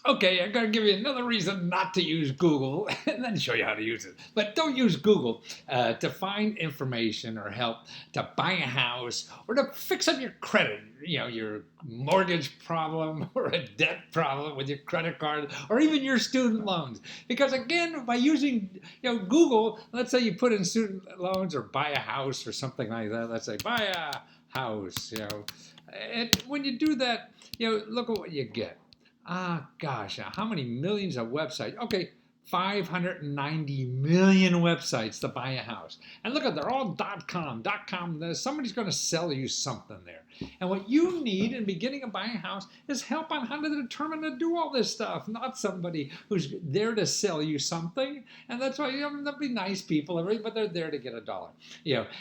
Okay, I'm going to give you another reason not to use Google and then show you how to use it. But don't use Google to find information or help to buy a house or to fix up your credit, your mortgage problem or a debt problem with your credit card or even your student loans. Because again, by using Google, let's say you put in student loans or buy a house or something like that. Let's say buy a house, and when you do that, look at what you get. Gosh, how many millions of websites? Okay, 590 million websites to buy a house. And look at, they're all .com. .com, somebody's going to sell you something there. And what you need in the beginning of buying a house is help on how to determine to do all this stuff, not somebody who's there to sell you something. And that's why they'll be nice people, but they're there to get a dollar.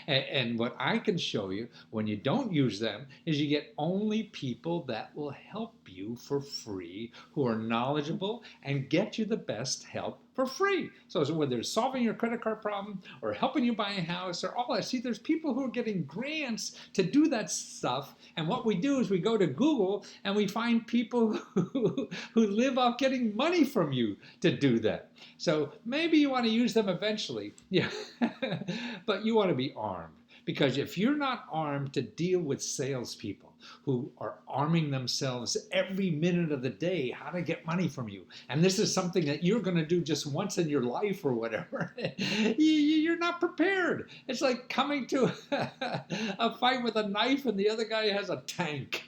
And what I can show you when you don't use them is you get only people that will help you for free, who are knowledgeable and get you the best help for free. So whether it's solving your credit card problem or helping you buy a house or all that, see, there's people who are getting grants to do that stuff. And what we do is we go to Google and we find people who live off getting money from you to do that. So maybe you want to use them eventually, yeah, but you want to be armed. Because if you're not armed to deal with salespeople who are arming themselves every minute of the day how to get money from you, and this is something that you're going to do just once in your life or whatever, you're not prepared. It's like coming to a fight with a knife and the other guy has a tank.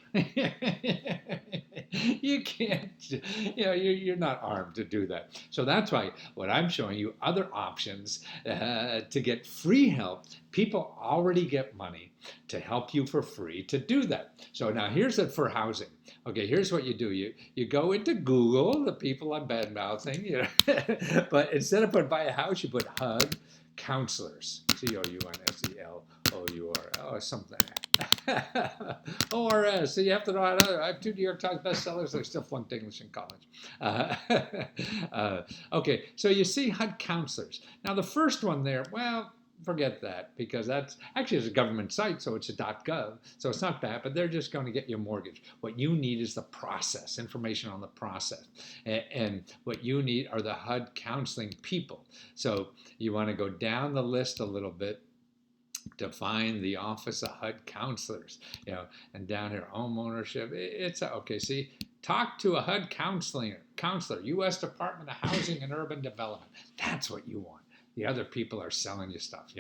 You can't, you're not armed to do that. So that's why what I'm showing you, other options to get free help. People already get money to help you for free to do that. So now here's it for housing. Okay, here's what you do. You go into Google, the people I'm bad mouthing, but instead of putting buy a house, you put HUD counselors. COUNSELOUR, or something. ORS. So you have to know how to. I have 2 New York Times bestsellers. I still flunked English in college. Okay, so you see HUD counselors. Now the first one there, well, forget that, because that's actually it's a government site, so it's a .gov, so it's not bad, but they're just going to get you a mortgage. What you need is the process, information on the process. And what you need are the HUD counseling people. So you want to go down the list a little bit to find the Office of HUD counselors, and down here, home ownership. It's okay. See, talk to a HUD counselor, U.S. Department of Housing and Urban Development. That's what you want. The other people are selling you stuff,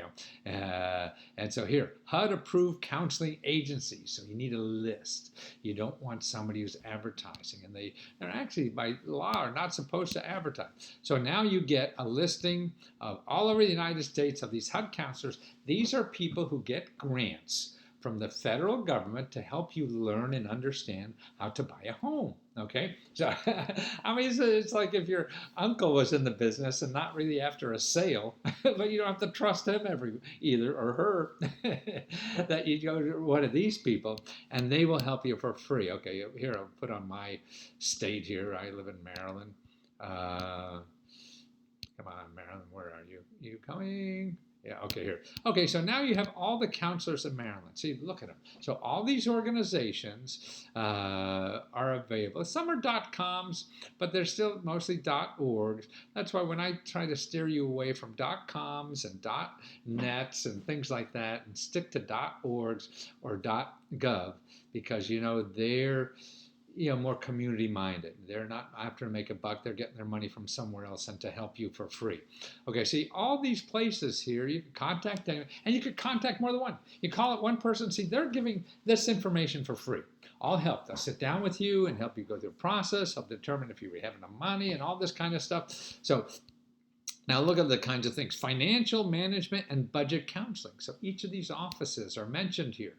and so here, HUD approved counseling agencies. So you need a list. You don't want somebody who's advertising, and they're actually by law are not supposed to advertise. So now you get a listing of all over the United States of these HUD counselors. These are people who get grants from the federal government to help you learn and understand how to buy a home. Okay, so I mean, it's like if your uncle was in the business and not really after a sale, but you don't have to trust him either or her, that you go to one of these people and they will help you for free. Okay, here I'll put on my state here. I live in Maryland. Come on, Maryland, where are you? You coming? Yeah, okay, here. Okay, so now you have all the counselors in Maryland. See, look at them. So all these organizations are available. Some are .coms, but they're still mostly .orgs. That's why when I try to steer you away from .coms and .nets and things like that and stick to .orgs or .gov, because, they're more community minded. They're not after to make a buck. They're getting their money from somewhere else and to help you for free. Okay, see, all these places here, you can contact them, and you could contact more than one. You call it one person, see, they're giving this information for free. All help. They'll sit down with you and help you go through a process, help determine if you have enough money and all this kind of stuff. So now look at the kinds of things: financial management and budget counseling. So each of these offices are mentioned here,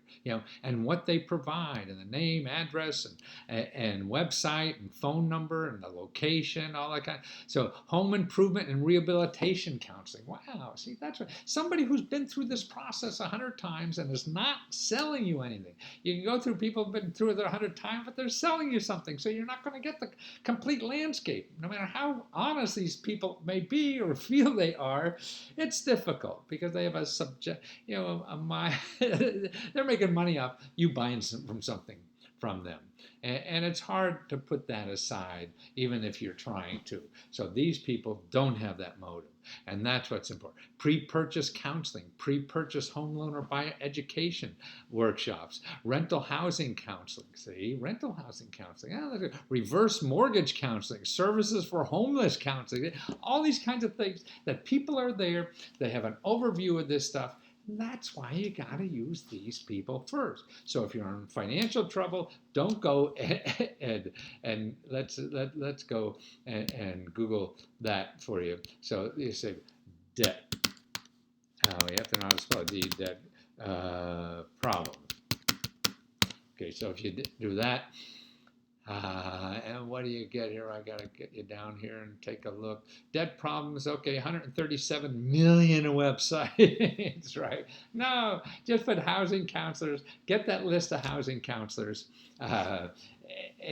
and what they provide, and the name, address, and website, and phone number, and the location, all that kind. So home improvement and rehabilitation counseling. Wow, see, that's right. Somebody who's been through this process 100 times and is not selling you anything. You can go through people who've been through it 100 times, but they're selling you something. So you're not going to get the complete landscape, no matter how honest these people may be or feel they are. It's difficult because they have a subject, they're making money off you buying from something from them. And it's hard to put that aside, even if you're trying to. So these people don't have that motive. And that's what's important. Pre-purchase counseling, pre-purchase home loan or buy education workshops, rental housing counseling, see, rental housing counseling, reverse mortgage counseling, services for homeless counseling, all these kinds of things that people are there, they have an overview of this stuff. That's why you got to use these people first. So if you're in financial trouble, don't go and let's go and Google that for you. So you say debt. You have to know how to spell the debt problem. Okay, so if you do that, and what do you get here? I got to get you down here and take a look. Debt problems, okay, 137 million websites, right? No, just put housing counselors. Get that list of housing counselors